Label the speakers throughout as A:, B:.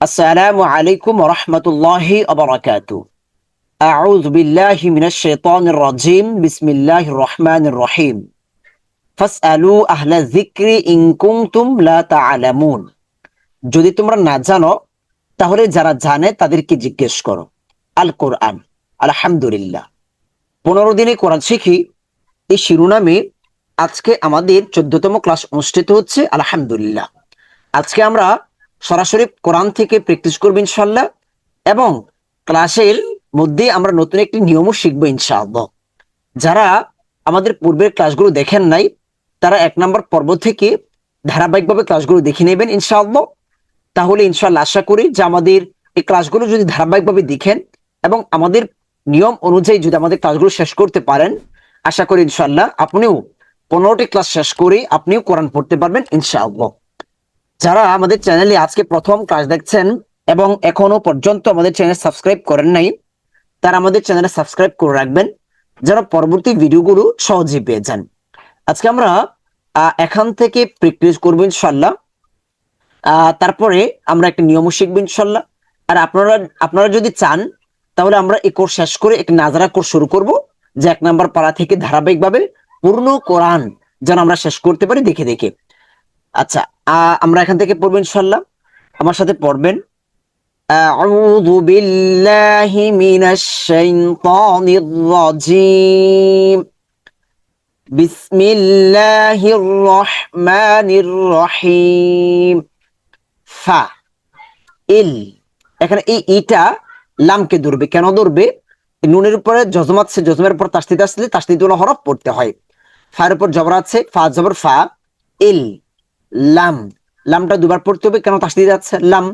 A: আসসালামু আলাইকুম ওয়া রাহমাতুল্লাহি ওয়া বারাকাতুহু। আউযু বিল্লাহি মিনাশ শাইতানির রাজীম। বিসমিল্লাহির রহমানির রহিম। ফাসআলু আহলা যিকরি ইন কুনতুম লা তা'লামুন। যদি তোমরা না জানো তাহলে যারা জানে তাদেরকে জিজ্ঞেস করো। আল কোরআন। আলহামদুলিল্লাহ। 15 দিনে কোরআন শিখি এই শিরোনামে আজকে আমাদের 14তম ক্লাস অনুষ্ঠিত হচ্ছে। আলহামদুলিল্লাহ। আজকে আমরা সরাসরি কোরআন থেকে প্র্যাকটিস করবো ইনশাল্লাহ, এবং ক্লাসের মধ্যে আমরা নতুন একটি নিয়মও শিখবো ইনশাআল্লাহ। যারা আমাদের পূর্বের ক্লাসগুলো দেখেন নাই তারা 1 নম্বর পর্ব থেকে ধারাবাহিকভাবে ক্লাসগুলো দেখে নেবেন ইনশাআল্লাহ। তাহলে ইনশাআল্লাহ আশা করি যে আমাদের এই ক্লাসগুলো যদি ধারাবাহিকভাবে দেখেন এবং আমাদের নিয়ম অনুযায়ী যদি আমাদের ক্লাসগুলো শেষ করতে পারেন, আশা করি ইনশাআল্লাহ আপনিও 15টি ক্লাস শেষ করে আপনিও কোরআন পড়তে পারবেন ইনশাআল্লাহ। যারা আমাদের চ্যানেলে আজকে প্রথম ক্লাস দেখছেন এবং এখনো পর্যন্ত আমাদের চ্যানেল সাবস্ক্রাইব করেন নাই, তারা আমাদের চ্যানেলে সাবস্ক্রাইব করে রাখবেন যেন পরবর্তী ভিডিওগুলো সহজে পেয়ে যান। আজকে আমরা এখান থেকে প্র্যাকটিস করবো ইনশাল্লাহ। তারপরে আমরা একটা নিয়ম শিখবো ইনশাল্লাহ। আর আপনারা আপনারা যদি চান তাহলে আমরা এই কোর্স শেষ করে একটি নাজারা কোর্স শুরু করব, যে 1 নম্বর পারা থেকে ধারাবাহিকভাবে পূর্ণ কোরআন যেন আমরা শেষ করতে পারি দেখে দেখে। আচ্ছা, আমরা এখান থেকে পড়বো ইনশাল্লাহ। আমার সাথে পড়বেন। আউযু বিল্লাহি মিনাশ শাইতানির রাজীম। বিসমিল্লাহির রহমানির রহিম। ফা ইল। এখানে এই ইটা লামকে ধরবে। কেন ধরবে? নুনের উপরে জজম আছে, জজমের উপর তাসদিদ আসলে তাসদিদ ওয়ালা হরফ পড়তে হয়। ফার উপর জবর আছে, ফা জবর ফা। ইল লাম, লামটা দুবার পড়তে হবে। কেন? তাসদিদ আছে লাম।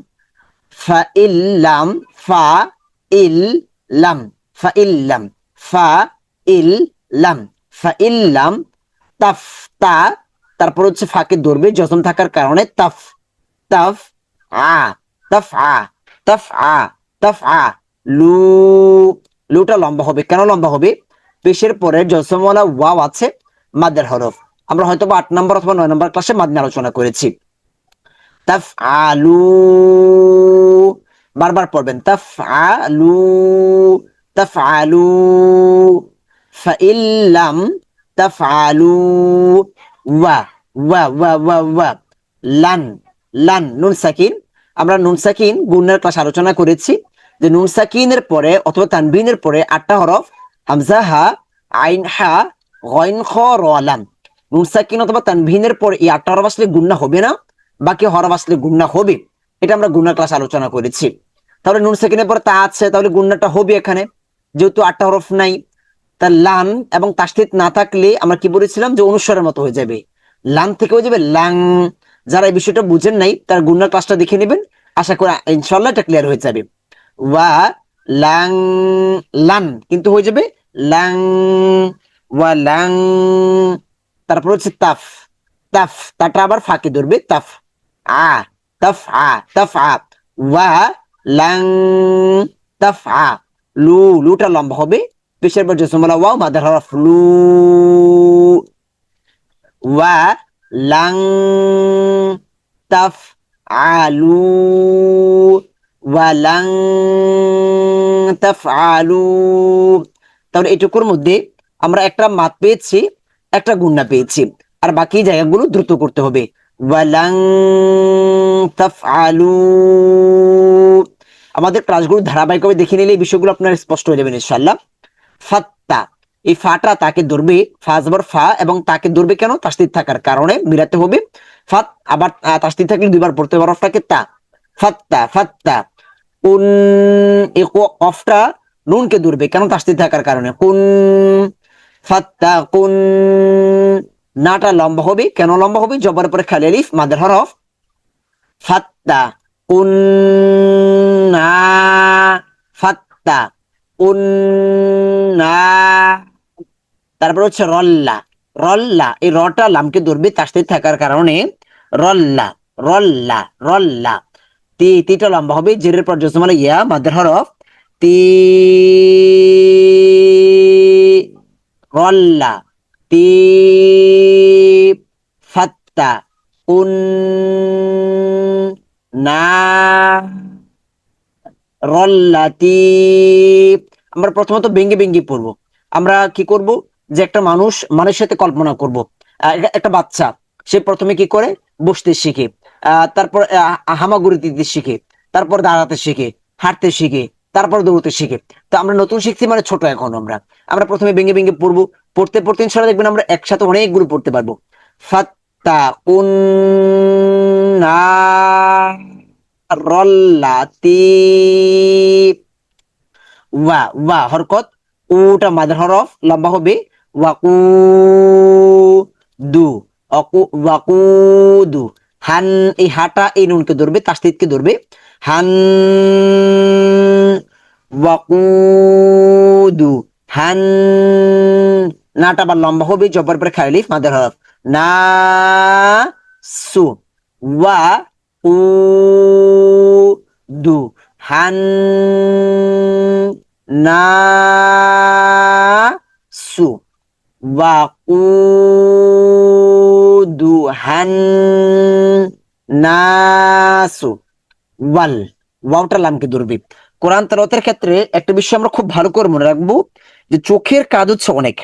A: ফা ইল লাম, ফা ইল লাম, ফা ইল লাম, ফা ইল লাম, ফা ইল লাম। তাফ তা, তারপর হচ্ছে ফাকে ধরবে জজম থাকার কারণে তাফ, তাফ আ, তাফ আ, তাফ আ, তাফ আ। লু, লুটা লম্বা হবে। কেন লম্বা হবে? পেশের পরে জজমওয়ালা ওয়াও আছে, মাদের হরফ। আমরা হয়তো 8 নম্বর অথবা 9 নম্বর ক্লাসে মাদ নিয়ে আলোচনা করেছি। তাফআলু, বারবার পড়বেন। তাফআলু, তাফআলু। ফাইল্লাম তাফআলু। ওয়া ওয়া ওয়া ওয়া ওয়া। লান, লান নুন সাকিন। আমরা নুন সাকিন গুণের ক্লাস আলোচনা করেছি যে নুন সাকিনের পরে অথবা তানবিনের পরে 8টা হরফ হামজা হা, আইন হা, গইন খ, র লাম। নুন সাকিন অথবা তানবিনের পরে এই 8টা হরফ আসলে গুণনা হবে না, বাকি হরফ আসলে গুণনা হবে। এটা আমরা গুণনার ক্লাস আলোচনা করেছি। তাহলে নুন সেকেন্ডের পরে তা আছে, তাহলে গুণনাটা হবে এখানে, যেহেতু 8টা হরফ নাই। তার লান এবং তাসদিদ না থাকলে আমরা কি বলেছিলাম যে অনুস্বরের মতো হয়ে যাবে, লান থেকে হয়ে যাবে লাং। যারা এই বিষয়টা বুঝেন নাই তার গুণনার ক্লাসটা দেখে নেবেন, আশা করি ইনশাল্লাহ এটা ক্লিয়ার হয়ে যাবে। ওয়া লাং, লান কিন্তু হয়ে যাবে লাং, ওয়া লাং। তারপর হচ্ছে তাফ, তাফ তাটা আবার ফাঁকে ধরবে, তাফ আ, তাফ আ, তাফ আ। ওয়া লাং তাফ আ। লু, লুটা লম্বা হবে। পেশের পর জসমলা ওয়াও মাদার হরফ লু। ওয়া লাং তাফ আলু, ওয়া লাং তাফ আলু। তাহলে এটুকুর মধ্যে আমরা একটা মাত পেয়েছি, একটা গুণনা পেয়েছি, আর বাকি জায়গাগুলো দ্রুত করতে হবে। ওয়ালাং তাফআলু। আমাদের ক্লাসগুলো ধারাবাহিকভাবে দেখে নিলে এই বিষয়গুলো আপনার স্পষ্ট হয়ে যাবেন ইনশাআল্লাহ। ফাত্তা, এই ফাটা তাকে ধরবে, ফা জবর ফা, এবং তাকে ধরবে কেন? তাসদিদ থাকার কারণে মিলাতে হবে। ফাত আবার তাসদিদ থাকলে দুইবার পড়তে হবে হরফটাকে তা। ফাত্তা, ফাত্তা। কুন, এই কফটা নুনকে ধরবে কেন? তাসদিদ থাকার কারণে। কুন, ফাত্তা কুন। নাটা লম্বা হবে। কেন লম্বা হবে? জবরের পরে খালি আলিফ মাদের হরফ। ফাত্তা কুন্না, ফাত্তা কুন্না। তারপর হচ্ছে রল্লা, রল্লা, এই রটা লামকে ধরবে তাসদিদ থাকার কারণে রল্লা, রল্লা, রল্লা। তি, তিটা লম্বা হবে। জেরের পর জসমলা ইয়া মাদের হরফ। তি, রল্লা, তি। ফাত্তা কুন না, রল্লাতি। আমরা প্রথমত ভেঙ্গে ভেঙ্গে পড়বো। আমরা কি করব, যে একটা মানুষের সাথে কল্পনা করব। একটা বাচ্চা, সে প্রথমে কি করে, বসতে শিখে, তারপর হামাগুড়ি দিতে শিখে, তারপর দাঁড়াতে শিখে, হাঁটতে শিখে, তারপর দৌড়তে শিখে। তো আমরা নতুন শিখছি মানে ছোট এখন আমরা আমরা প্রথমে ভেঙ্গে ভেঙ্গে পড়বো। পড়তে পড়তে ইনশাআল্লাহ দেখবেন আমরা একসাথে অনেকগুলো পড়তে পারবো। ফাত্তাকুন্নারল্লাতি। ওয়া হরকত, উটা মাদার হরফ লম্বা হবে। ওয়াকু দু, ওয়াকুদু। হান, এই হাটা এই নুনকে ধরবে, তাসদীদকে ধরবে। হান, ওয়াকুদু, হান। নাটা আবার লম্বা হবে, জবর পরে খালি আলিফ মাদার হরফ। না সু, ওয়া উ দু, হান না সু, ওয়াকুদু হান নাসু। ওয়াল, ওয়াওটা লামকে ধরবে। কোরআন তেলাওয়াতের ক্ষেত্রে একটা বিষয় আমরা খুব ভালো করে মনে রাখবো, যে চোখের কাজ হচ্ছে অনেক,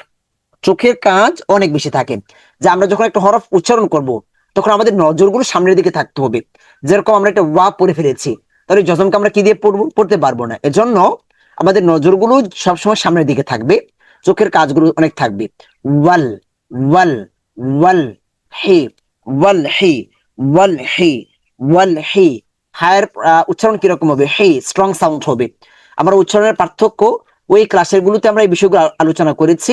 A: চোখের কাজ অনেক বেশি থাকে। যে আমরা যখন একটা হরফ উচ্চারণ করব, তখন আমাদের নজরগুলো সামনের দিকে থাকতে হবে। যেরকম আমরা একটা ওয়া পড়ে ফেলেছি, তাহলে যজমকে আমরা কি দিয়ে পড়বো, পড়তে পারবো না। এজন্য আমাদের নজরগুলো সবসময় সামনের দিকে থাকবে, চোখের কাজগুলো অনেক থাকবে। ওয়াল, ওয়াল, ওয়াল হি, ওয়াল হি, ওয়াল হি, ওয়াল হি। হায়ের উচ্চারণ কিরকম হবে, হি স্ট্রং সাউন্ড হবে। আমরা উচ্চারণের পার্থক্য ওই ক্লাসের গুলোতে আমরা এই বিষয়গুলো আলোচনা করেছি,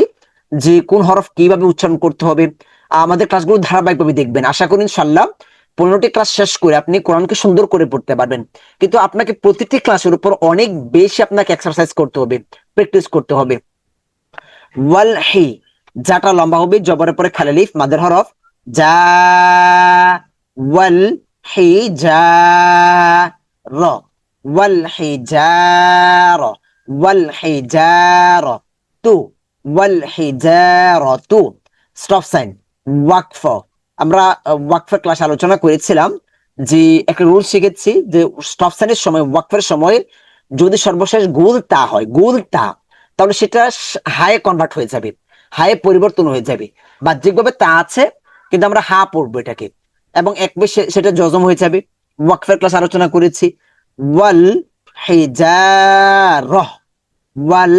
A: যে কোন হরফ কিভাবে উচ্চারণ করতে হবে। আমাদের ক্লাসগুলো ধারাবাহিকভাবে দেখবেন। আশা করি ইনশাআল্লাহ 15টি ক্লাস শেষ করে আপনি কোরআনকে সুন্দর করে পড়তে পারবেন। কিন্তু আপনাকে প্রতিটি ক্লাসের উপর অনেক বেশি আপনাকে এক্সারসাইজ করতে হবে, প্র্যাকটিস করতে হবে। ওয়াল হি, যাটা লম্বা হবে, জবরের পরে খালি আলিফ মাদের হরফ। যা, ওয়াল হি যা র, ওয়াল হি যা র, ওয়াল হি যা র তু, ওয়াল হি যা র তু। স্টপ সাইন, ওয়াকফ। আমরা ওয়াকফের ক্লাস আলোচনা করেছিলাম, যে একটা রুল শিখেছি, যে স্টপ সাইনের সময়, ওয়াকফের সময় যদি সর্বশেষ গোল তা হয়, গোল তা, তাহলে সেটা হায়ে কনভার্ট হয়ে যাবে, হায়ে পরিবর্তন হয়ে যাবে। বাহ্যিকভাবে তা আছে, কিন্তু আমরা হা পড়বো এটাকে, এবং এক সেটা জজম হয়ে যাবে। ওয়াকফের ক্লাস আলোচনা করেছি। ওয়াল হিজারহ, ওয়াল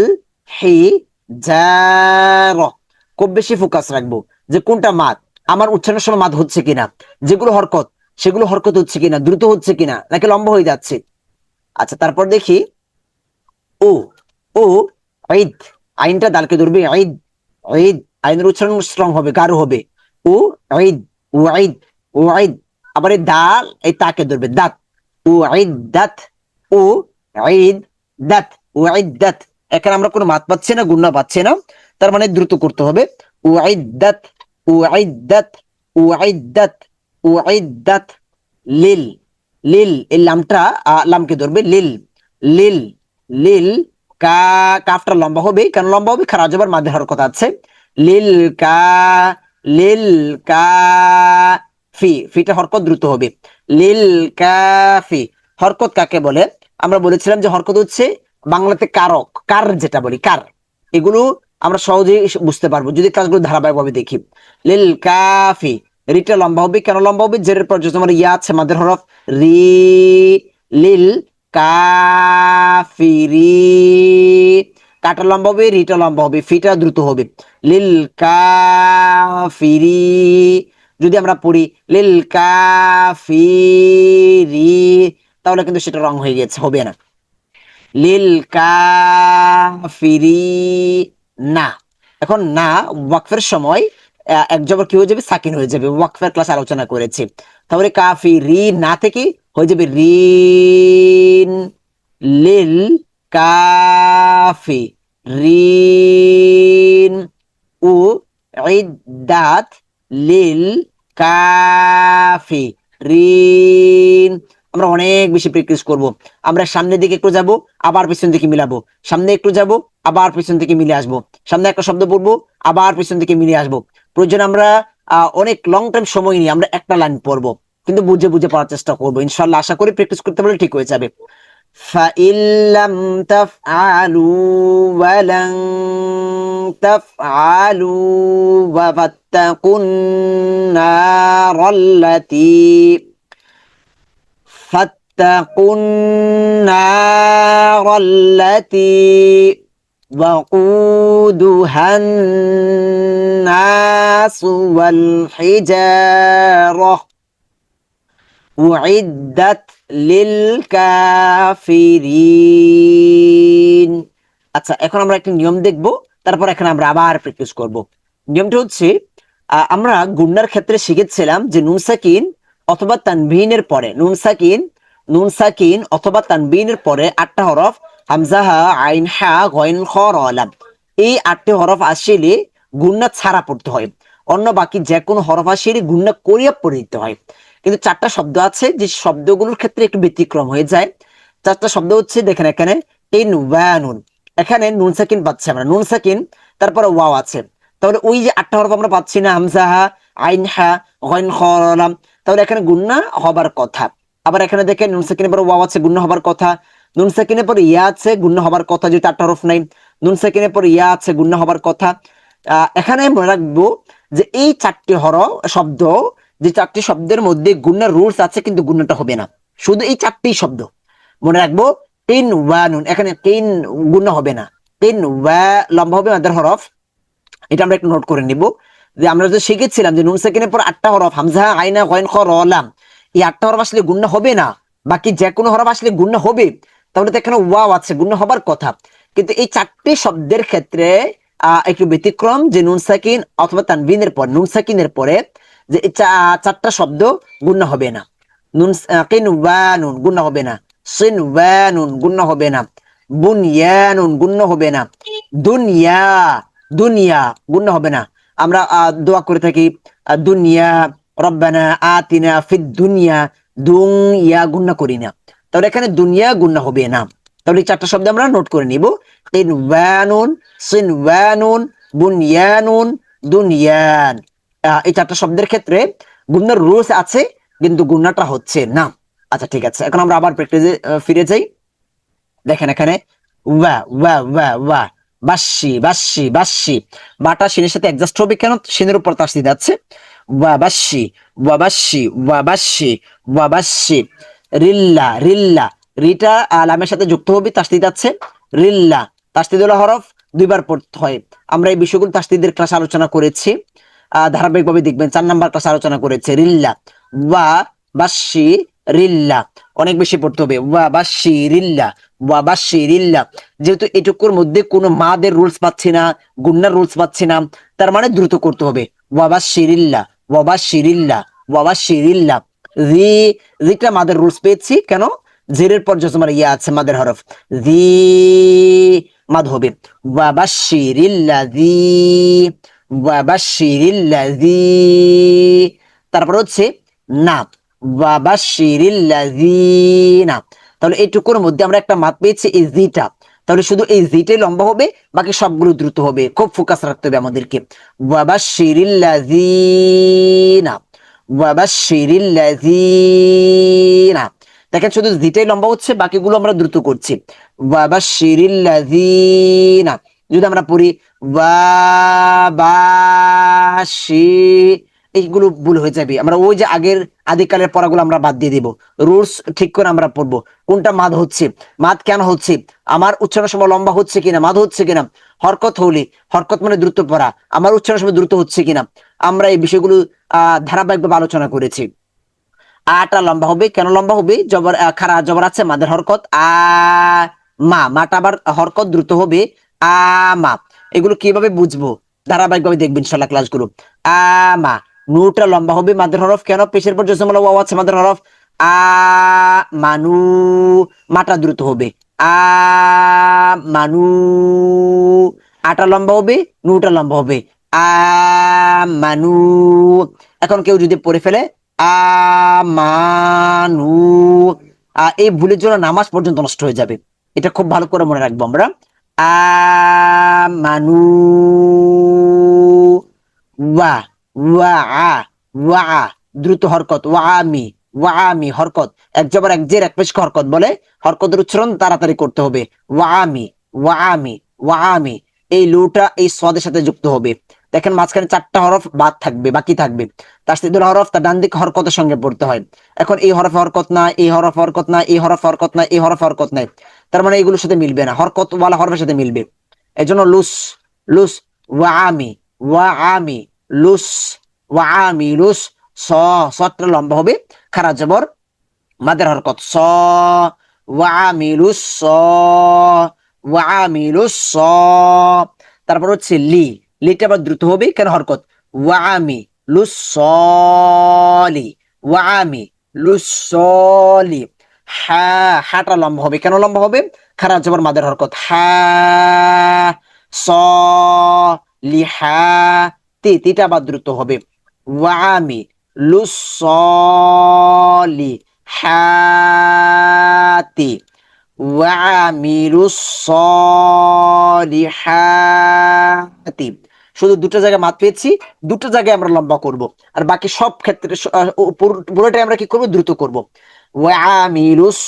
A: হিজারহ। খুব বেশি ফোকাস রাখবো যে কোনটা মাদ, আমার উচ্চারণের সময় মাদ হচ্ছে কিনা, যেগুলো হরকত সেগুলো হরকত হচ্ছে কিনা, দ্রুত হচ্ছে কিনা, নাকি লম্বা হয়ে যাচ্ছে। আচ্ছা, তারপর দেখি ও, ও ঈদ, আইনটা দালকে ধরবে, ঈদ, ঈদ। আইনের উচ্চারণ স্ট্রং হবে, গাঢ় হবে। ও ঈদ, ও ঈদ, ও ঈদ। আবার এই দাল, এই তাকে ধরবে, দাঁত। ও ঈদ দাঁত, ও ঈদ দাঁত, ও ঈদ দাঁত। এখানে আমরা কোনো মাত পাচ্ছি না, গুণা পাচ্ছি না, তার মানে দ্রুত করতে হবে। ও ঈদ দাঁত, ও ঈদ দাঁত, ও ঈদ দাঁত, ও ঈদ দাঁত। লিল, লিল, এই লামটা লামকে ধরবে, লিল, লিল, লিল। কা, কাফটা লম্বা হবে, কেন লম্বা হবে, খারাপ যাবার মাঝে হরকত আছে। লিল কা, লিল কা ফি, ফিটা হরকত দ্রুত হবে। লিল কাফি। হরকত কাকে বলে, আমরা বলেছিলাম যে হরকত হচ্ছে বাংলাতে কারক, কার যেটা বলি, কার। এগুলো আমরা সহজেই বুঝতে পারবো যদি কাজগুলো ধারাবাহিকভাবে দেখি। লিল কাফি, রিটা লম্বা হবে, কেন লম্বা হবে, জেরের পর যখন ইয়া আছে মাদের হরফ, রি। লিল কাফিরি, কাটা লম্বা হবে, রিটা লম্বা হবে, ফিটা দ্রুত হবে। লিল কাফিরি। যদি আমরা পড়ি লিল কাফিরি, তাহলে কিন্তু সেটা রং হয়ে গেছে, হবে না। লিল কাফিরি না। এখন না, ওয়াকফের সময় এক জবর কি হয়ে যাবে, সাকিন হয়ে যাবে। ওয়াকফের ক্লাস আলোচনা করেছি। তাহলে কাফিরি না থেকে হয়ে যাবে রিন। লিল কাফি রিন। ও ইদ্দাত লিল কাফি রিন। আমরা অনেক বেশি প্র্যাকটিস করব। আমরা সামনের দিকে একটু যাব, আবার পিছন দিকে মিলাবো, সামনে একটু যাব, আবার পিছন দিকে মিলে আসবো, সামনে একটা শব্দ পড়বো, আবার পিছন দিকে মিলে আসবো। প্রয়োজন আমরা অনেক লং টাইম সময় নিয়ে আমরা একটা লাইন পড়বো, কিন্তু বুঝে বুঝে পড়ার চেষ্টা করবো। ইনশাল্লাহ আশা করি প্র্যাকটিস করতে পারলে ঠিক হয়ে যাবে। فإن لم تفعلوا ولن تفعلوا فاتقوا النار فاتقوا النار التي وقودها الناس والحجارة উইদ্দাত লিল কাফিরিন। আচ্ছা, এখন আমরা একটা নিয়ম দেখব, তারপর এখানে আমরা আবার প্র্যাকটিস করব। নিয়মটা হচ্ছে আমরা গুণনার ক্ষেত্রে শিখেছিলাম যে নুন সাকিন অথবা তানবিনের পরে নুন সাকিন অথবা তানবিনের পরে 8টা হরফ হামজা হা আইন হা গইন খ র লাম, এই 8টি হরফ আসলে গুণনা ছাড়া পড়তে হয়। অন্য বাকি যে কোনো হরফ আসলে গুণনা করিয়া পড়ে দিতে হয়। কিন্তু 4টা শব্দ আছে যে শব্দগুলোর ক্ষেত্রে একটু ব্যতিক্রম হয়ে যায়। 4টা শব্দ হচ্ছে, দেখেন এখানে তিন ওয়ানুন, এখানে নুন সাকিন পাচ্ছি আমরা, নুন সাকিন তারপরে ওয়াও আছে, তাহলে ওই যে 8টা হরফ আমরা পাচ্ছি না, হামজা হা আইন হা গইন খ র লাম, তাহলে এখানে গুণনা হবার কথা। আবার এখানে দেখেন নুন সাকিনের পরে ওয়াও আছে, গুণনা হবার কথা। নুন সাকিনের পরে ইয়া আছে, গুণনা হবার কথা, যেহেতু 8টা হরফ নাই। নুন সাকিনের পরে ইয়া আছে, গুণনা হবার কথা। এখানে মনে রাখবো যে এই 4টি হরফ শব্দ, যে 4টি শব্দের মধ্যে গুণনার রুলস আছে, কিন্তু গুণনাটা হবে না। শুধু এই 4টি শব্দ মনে রাখবো। তিন ওয়ানুন, এখানে তিন গুণনা হবে না, তিন ওয়া লম্বা হবে মাদের হরফ। এটা আমরা একটু নোট করে নিব যে আমরা যে শিখেছিলাম যে নুন সাকিনের পর 8টা হরফ হামজা আইনা গইন খ র লাম, এই 8টা হরফ আসলে গুণনা হবে না, বাকি যে কোনো হরফ আসলে গুণনা হবে। তাহলে তো এখানে ওয়াও আছে, গুণনা হবার কথা। কিন্তু এই 4টি শব্দের ক্ষেত্রে একটু ব্যতিক্রম, যে নুন সাকিন অথবা তানবিনের পর, নুন সাকিনের পরে যে 4টা শব্দ গুণনা হবে না। নুন কিন ওয়ানুন গুণনা হবে না, সিন ওয়ানুন গুণনা হবে না, বুনয়ানুন গুণনা হবে না, দুনিয়া দুনিয়া গুণনা হবে না। আমরা দোয়া করে থাকি দুনিয়া রব্বানা আতিনা ফিদ দুনিয়া, দুনিয়া গুণনা করি না, তাহলে এখানে দুনিয়া গুণনা হবে না। তাহলে এই 4টা শব্দ আমরা নোট করে নিব, কিনওয়ানুন সিনওয়ানুন বুনয়ানুন দুনিয়ান। এই 4টা শব্দের ক্ষেত্রে গুণনার রুলস আছে, কিন্তু গুণনাটা হচ্ছে না। আচ্ছা ঠিক আছে, এখন আমরা আবার প্র্যাকটিসে ফিরে যাই। দেখেন এখানে ওয়া ওয়া ওয়া ওয়া, বাসি বাসি বাসি, বাটা শিনের সাথে অ্যাডজাস্ট হবে কেন, শিনের উপর তাসদিদ যাচ্ছে। ওয়া বাসি ওয়া বাসি ওয়া বাসি ওয়া বাসি, রিল্লা রিল্লা, রিটা লামের সাথে যুক্ত হবে, তাসদিদ যাচ্ছে। রিল্লা তাসদিদ হলো হরফ, 2বার পড়তে হয়। আমরা এই বিষয়গুলো তাসদিদের ক্লাস আলোচনা করেছি, ধারাবাহিকভাবে দেখবেন, 4 নাম্বার ক্লাস আলোচনা করেছে। রিল্লা ওয়া বাসি রিল্লা, অনেক বেশি পড়তে হবে, ওয়া বাসি রিল্লা ওয়া বাসি রিল্লা। যেহেতু এটুকুর মধ্যে কোনো মাদের রুলস পাচ্ছি না, গুন্নার রুলস পাচ্ছি না, তার মানে দ্রুত করতে হবে। ওয়া বাসি রিল্লা ওয়া বাসি রিল্লা ওয়া বাসি রিল্লা। রি, রিটা মাদের রুলস পেয়েছি কেন, জেরের পর যজমার ইয়া আছে মাদের হরফ, রি মাদ হবে। ওয়া বাসি রিল্লা রি ওয়া বাসি রিল্লা রি, তারপর হচ্ছে না, ওয়া বাসি রিল্লা রি না। তাহলে এইটুকুর মধ্যে আমরা একটা মাদ পেয়েছি, এই জিটা। তাহলে শুধু এই জিটাই লম্বা হবে, বাকি সবগুলো দ্রুত হবে। খুব ফোকাস রাখতে হবে আমাদেরকে। ওয়া বাসি রিল্লা রি না ওয়া বাসি রিল্লা রি না। দেখেন শুধু জিটাই লম্বা হচ্ছে, বাকিগুলো আমরা দ্রুত করছি। ওয়া বাসি রিল্লা রি না। যদি আমরা পড়ি ওয়া বাসি, এইগুলো ভুল হয়ে যাবে। আমরা ওই যে আগের আদিকালের পড়াগুলো আমরা বাদ দিয়ে দিব, রুলস ঠিক করে আমরা পড়বো কোনটা মাদ হচ্ছে, মাদ কেন হচ্ছে, আমার উচ্চারণের সময় লম্বা হচ্ছে কিনা, মাদ হচ্ছে কিনা, হরকত হলে, হরকত মানে দ্রুত পড়া, আমার উচ্চারণের সময় দ্রুত হচ্ছে কিনা, আমরা এই বিষয়গুলো ধারাবাহিকভাবে আলোচনা করেছি। আটা লম্বা হবে কেন, লম্বা হবে জবর খারা জবর আছে মাদের হরকত আ, মা, মাটা আবার হরকত দ্রুত হবে আ মা। এগুলো কিভাবে বুঝবো, ধারাবাহিকভাবে দেখবেন ইনশাআল্লাহ ক্লাসগুলো। আ মা, নুটা লম্বা হবে মাদের হরফ কেন, পেশের পর জজমলা ওয়াও আছে মাদের হরফ আ মানু, মাটা দ্রুত হবে আ মানু। আটা লম্বা হবে, নুটা লম্বা হবে আ মানু। এখন কেউ যদি পড়ে ফেলে আমানু, এই ভুলের জন্য নামাজ পর্যন্ত নষ্ট হয়ে যাবে। এটা খুব ভালো করে মনে রাখবো আমরা। আমানু, ওয়া ওয়া আ ওয়া আ দ্রুত হরকত, ওয়া আমি ওয়ামি হরকত, এক জবর এক জের এক পেশকে হরকত বলে, হরকতের উচ্চারণ তাড়াতাড়ি করতে হবে। ওয়ামি ওয়ামি ওয়ামি, এই লুটা এই সদের সাথে যুক্ত হবে। দেখেন মাঝখানে 4টা হরফ বাদ থাকবে, বাকি থাকবে। তাসদীদুল হরফ তার ডান দিকে হরকতের সঙ্গে পড়তে হয়। এখন এই হরফ হরকত না, এই হরফ হরকত না, এই হরফ হরকত না, এই হরফ হরকত নাই, তার মানে এগুলোর সাথে মিলবে না, হরকত ওয়ালা হরফের সাথে মিলবে। এই জন্য লুস লুস ওয়ামি ওয়ামি লুস ওয়ামি লুস, সটা লম্বা হবে, খারা জবর মাদের হরকত স, ওয়ামিলুস স ওয়ামিলুস স। তারপর হচ্ছে লি, লিটা আবার দ্রুত হবে, কেন হরকত ওয়ামি লুসলি ওয়ামি লুসলি। হা, হাটা লম্বা হবে, কেন লম্বা হবে, খারাপ জবর মাদের হরকত হা, স লিহা তি, তিটা আবার দ্রুত হবে, ওয়ামি লুসলি হাতি ওয়ামিলুস সলিহাতি। শুধু দুটো জায়গায় মাত পেয়েছি, দুটো জায়গায় আমরা লম্বা করব, আর বাকি সব ক্ষেত্রে পুরোটাই আমরা কি করব, দ্রুত করব। ওয়ামিলুস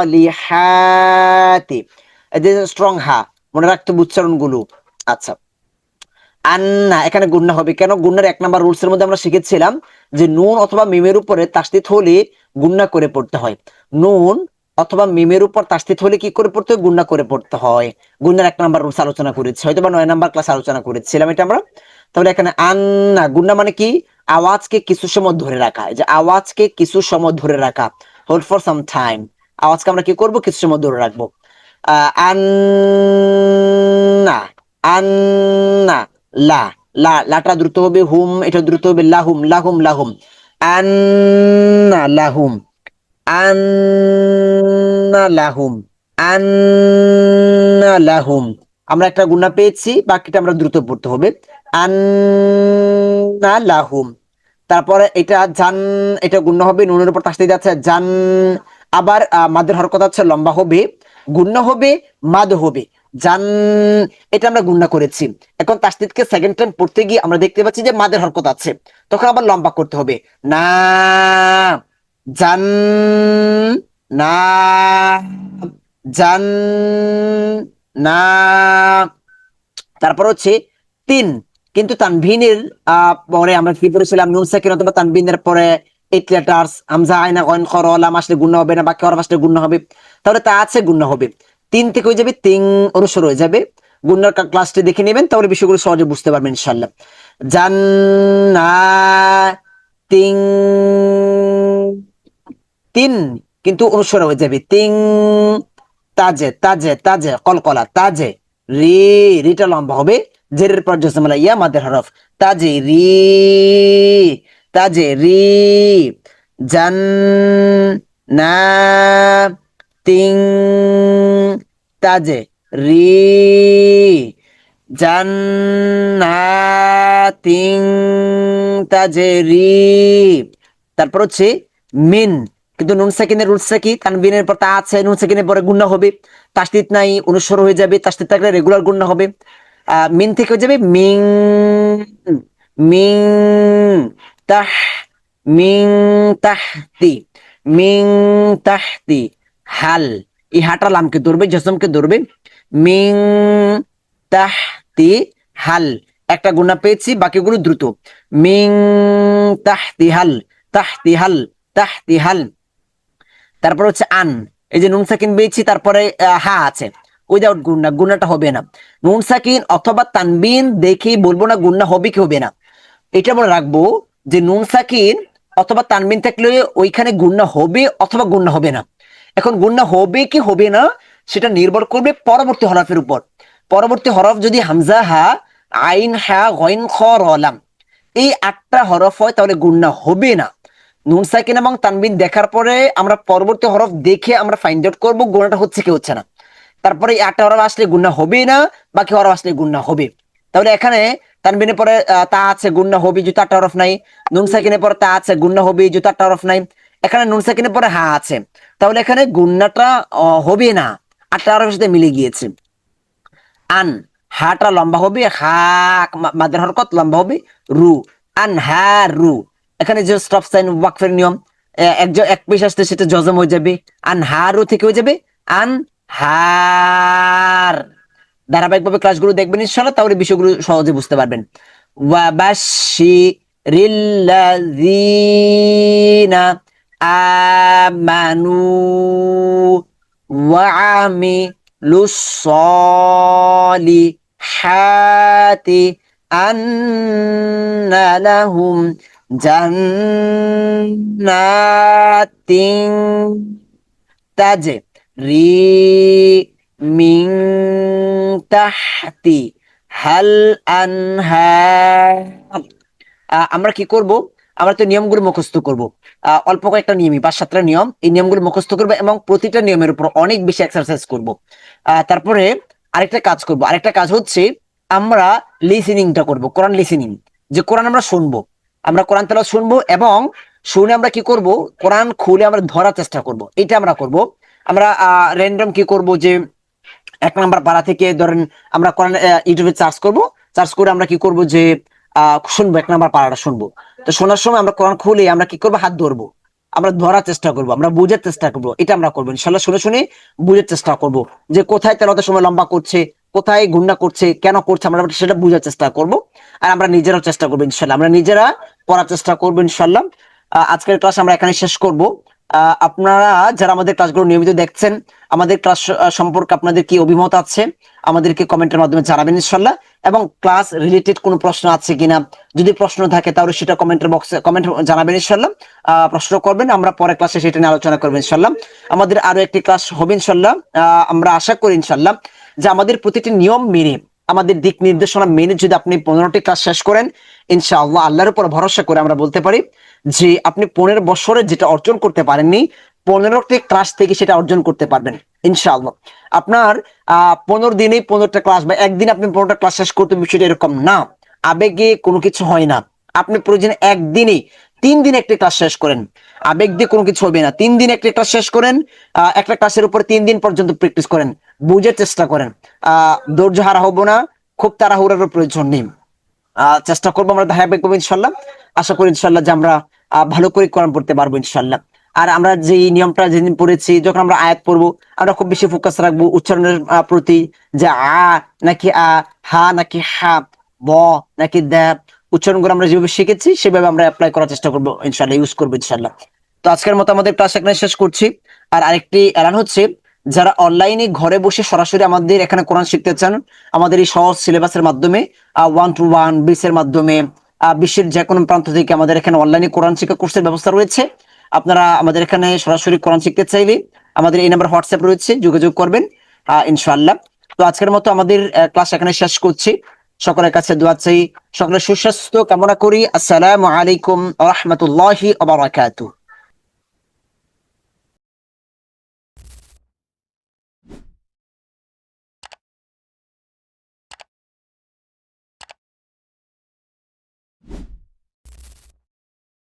A: সলিহাতি, এই যে স্ট্রং হা, মনে রাখতে হবে উচ্চারণগুলো। আচ্ছা, আন্না এখানে গুন্না হবে, কেন গুন্নার 1 নাম্বার রুলস এর মধ্যে আমরা শিখেছিলাম যে নুন অথবা মিমের উপরে তাসদিদ হলে গুন্না করে পড়তে হয়। নুন অথবা মিমের উপর তাসদিদ হলে কি করে পড়তে হয়, গুন্না করে পড়তে হয়। গুন্নার 1 নাম্বার রুলস আলোচনা করেছি, হয়তো বা 9 নাম্বার ক্লাস আলোচনা করেছিলাম এটা আমরা। তাহলে এখানে আন্না, গুন্না মানে কি, আওয়াজকে কিছু সময় ধরে রাখা, এই যে আওয়াজকে কিছু সময় ধরে রাখা, হোল্ড ফর সাম টাইম, আওয়াজকে আমরা কি করব, কিছু সময় ধরে রাখবো। আন্না আন্না, লা লা, লাটা দ্রুত হবে, হুম এটা দ্রুত হবে, লাহুম লাহুম লাহুম, আন্না লাহুম আন্না লাহুম আন্না লাহুম। আমরা একটা গুণা পেয়েছি, বাকিটা আমরা দ্রুত পড়তে হবে, আন্না লাহুম। তারপরে এটা জান, এটা গুণা হবে, নুনের উপর তাসদিদ আছে জান, আবার মাদের হরকত আছে, লম্বা হবে, গুণা হবে, মাদ হবে, জান, এটা আমরা গুণা করেছি। এখন তাসদিদকে সেকেন্ড টাইম পড়তে গিয়ে আমরা দেখতে পাচ্ছি যে মাদের হরকত আছে, তখন আবার লম্বা করতে হবে, না জান, না জান, না। তারপর হচ্ছে তিন, কিন্তু তানভিনের পরে আমরা কি করেছিলাম, নুন সাকিন অথবা তানভিনের পরে 8 লেটার্স হামজা আইনা গয়ন খ র লাম আসলে গুণ হবে না, বাকি হরফ আসলে গুণ হবে, তাহলে তা আছে গুণ হবে, 3 থেকে হয়ে যাবে তিন, অনুসর হয়ে যাবে। গুণার ক্লাসটি দেখে নেবেন, তাহলে বিষয়গুলো সহজে বুঝতে পারবেন ইনশাআল্লাহ। জান্নাতিন, তিন কিন্তু অনুসর হয়ে যাবে তিন, তাজে তাজে তাজে কলকলা তাজে, রি, রিটা লম্বা হবে, জেরের পর জসমলা ইয়া মাদের হরফ, তাজে রি, তাজে রি, জান না তিন, তাজে রি, জান্নাতিন তাজরি। তারপর হচ্ছে মিন, কিন্তু নুন সাকিনের রুলসটা কি, তানবিনের পর তা আছে, নুন সাকিনের পরে গুণা হবে, তাসদিদ নাই, অনুসর হয়ে যাবে, তাসদিদ থাকলে রেগুলার গুণা হবে। মিন থেকে হয়ে যাবে মিং, মিং তাহ, মিং তাহতি, মিং তাহতি, হাল, এই হাটা লামকে ধরবে, জসমকে ধরবে, মিং তাহতি হাল, একটা গুণা পেয়েছি, বাকিগুলো দ্রুত, মিং তাহতি হাল, তাহতি হাল, তাহতি হাল। তারপর হচ্ছে আন, এই যে নুন সাকিন পেয়েছি, তারপরে হা আছে, উইদাউট গুন্না, গুন্নাটা হবে না। নুন সাকিন অথবা তানবিন দেখেই বলবো না গুন্না হবে কি হবে না, এটা মনে রাখবো যে নুন সাকিন অথবা তানবিন থাকলে ওইখানে গুন্না হবে অথবা গুন্না হবে না। এখন গুন্না হবে কি হবে না সেটা নির্ভর করবে পরবর্তী হরফের উপর। পরবর্তী হরফ যদি হামজা হা, আইন হা, গইন খ র লাম, এই 8টা হরফ হয়, তাহলে গুন্না হবে না। নুন সাকিন এবং তানবিন দেখার পরে আমরা পরবর্তী হরফ দেখে আমরা ফাইন্ড আউট করবো গুণাটা হচ্ছে কি হচ্ছে না। তারপরে এই 8টা হরফ আসলে গুন্না হবে না, বাকি হরফ আসলে গুন্না হবে। তাহলে এখানে তানবিনের পরে তা আছে, গুন্না হবে যেহেতু 8টা হরফ নাই। নুন সাকিনের পরে তা আছে, গুন্না হবে যেহেতু 8টা হরফ নাই। এখানে নুন সাকিনের পরে হা আছে, তাহলে এখানে গুন্নাটা হবে না, 8টা হরফের সাথে মিলে গিয়েছে। আন, হাটা লম্বা হবে, হা মাদের হরকত লম্বা হবে, রু, আন হা রু, এখানে যে স্টপ সাইন ওয়াকফের নিয়ম, এক পেশ আসতে সেটা জজম হয়ে যাবে, আনহারও থেকে হয়ে যাবে আনহার। ধারাবাহিকভাবে ক্লাসগুলো দেখবেন ইনশাআল্লাহ, তাহলে বিষয়গুলো সহজে বুঝতে পারবেন। ওয়াবাশশিরিল্লাযীনা আমানু ওয়া আমিলুস সলিহাতি আন্না লাহুম জান্নাতিন মিন তাহতি হাল আনহার। আমরা কি করব, আমরা তো নিয়মগুলো মুখস্থ করব। অল্প কয়েকটা নিয়মই, 5-7টা নিয়ম, এই নিয়মগুলো মুখস্থ করবো এবং প্রতিটা নিয়মের উপর অনেক বেশি এক্সারসাইজ করব। তারপরে আরেকটা কাজ করব, আরেকটা কাজ হচ্ছে আমরা লিসেনিংটা করব, কোরআন লিসেনিং, যে কোরআন আমরা শুনবো, আমরা কোরআন তেলাওয়াত শুনবো এবং শুনে আমরা কি করব, কোরআন খুলে আমরা ধরার চেষ্টা করব, এটা আমরা করব। আমরা র্যান্ডম কি করব, যে 1 নাম্বার পারা থেকে ধরেন আমরা কোরআন ইউটিউবে সার্চ করব, সার্চ করে আমরা কি করব, যে শুনবো, 1 নাম্বার পারাটা শুনবো। তো শোনার সময় আমরা কোরআন খুলে আমরা কি করবো, হাত ধরবো, আমরা ধরার চেষ্টা করব, আমরা বুঝার চেষ্টা করবো, এটা আমরা করবো ইনশাল্লাহ। শুনে শুনে বুঝার চেষ্টা করব, যে কোথায় তেলাওয়াতের সময় লম্বা করছে, কোথায় গুন্না করছে, কেন করছে, আমরা সেটা বুঝার চেষ্টা করব। আর আমরা নিজেরাও চেষ্টা করবো ইনশাল্লাহ, আমরা নিজেরা পড়ার চেষ্টা করবো ইনশাল্লাহ। আজকের ক্লাস আমরা এখানে শেষ করব। আপনারা যারা আমাদের ক্লাসগুলো নিয়মিত দেখছেন, আমাদের ক্লাস সম্পর্কে আপনাদের কি অভিমত আছে আমাদেরকে কমেন্টের মাধ্যমে জানাবেন ইনশাল্লাহ। এবং ক্লাস রিলেটেড কোনো প্রশ্ন আছে কিনা, যদি প্রশ্ন থাকে তাহলে সেটা কমেন্টের বক্সে কমেন্ট জানাবেন ইনশাল্লাহ। প্রশ্ন করবেন, আমরা পরের ক্লাসে সেটা নিয়ে আলোচনা করবো ইনশাল্লাহ। আমাদের আরো একটি ক্লাস হবে ইনশাল্লাহ। আমরা আশা করি ইনশাল্লাহ যে আমাদের প্রতিটি নিয়ম মেনে, আমাদের দিক নির্দেশনা মেনে যদি আপনি 15টি ক্লাস শেষ করেন, ইনশাআল্লাহ আল্লাহর উপর ভরসা করে আমরা বলতে পারি যে আপনি 15 বছরে যেটা অর্জন করতে পারেননি, 15টি ক্লাস থেকে সেটা অর্জন করতে পারবেন ইনশাআল্লাহ। আপনার 15 দিনেই 15টা ক্লাস বা একদিন আপনি 15টা ক্লাস শেষ করতে, বিষয়টা এরকম না। আবেগে কোনো কিছু হয় না। আপনি প্রয়োজন একদিনেই 3 দিন একটা ক্লাস শেষ করেন, আবেগ দিয়ে কোনো কিছু হবে না। 3 দিন একটা ক্লাস শেষ করেন, একটা ক্লাসের উপর 3 দিন পর্যন্ত প্র্যাকটিস করেন, বুঝার চেষ্টা করেন। ধৈর্য হারা হবো না, খুব তাড়াহুড়ার প্রয়োজন নেই। চেষ্টা করবো আমরা ধারাবাহিক ইনশাল্লাহ। আশা করি ইনশাল্লাহ যে আমরা ভালো করে কোরআন পড়তে পারবো ইনশাল্লাহ। আর আমরা যে নিয়মটা যেদিন পড়েছি, যখন আমরা আয়াত পড়বো, আমরা খুব বেশি ফোকাস রাখবো উচ্চারণের প্রতি, যে নাকি হা নাকি হা, ব নাকি দা, উচ্চারণগুলো আমরা যেভাবে শিখেছি সেভাবে আমরা অ্যাপ্লাই করার চেষ্টা করবো ইনশাল্লাহ, ইউজ করবো ইনশাল্লাহ। তো আজকের মতো আমাদের ক্লাস এখানে শেষ করছি। আর আরেকটি এলান হচ্ছে, যারা অনলাইনে ঘরে বসে সরাসরি আমাদের এখানে কোরআন শিখতে চান, আমাদের এই সহজ সিলেবাসের মাধ্যমে 1-to-1 বিসের মাধ্যমে বিশ্বের যে কোনো প্রান্ত থেকে আমাদের এখানে অনলাইনে কোরআন শিক্ষা কোর্সের ব্যবস্থা রয়েছে। আপনারা আমাদের এখানে সরাসরি কোরআন শিখতে চাইলে আমাদের এই নাম্বার হোয়াটসঅ্যাপ রয়েছে, যোগাযোগ করবেন ইনশাআল্লাহ। তো আজকের মতো আমাদের ক্লাস এখানে শেষ করছি। সকলের কাছে দোয়া চাই, সকলের সুস্বাস্থ্য কামনা করি। আসসালামু আলাইকুম ওয়া রাহমাতুল্লাহি ওয়া বারাকাতুহু।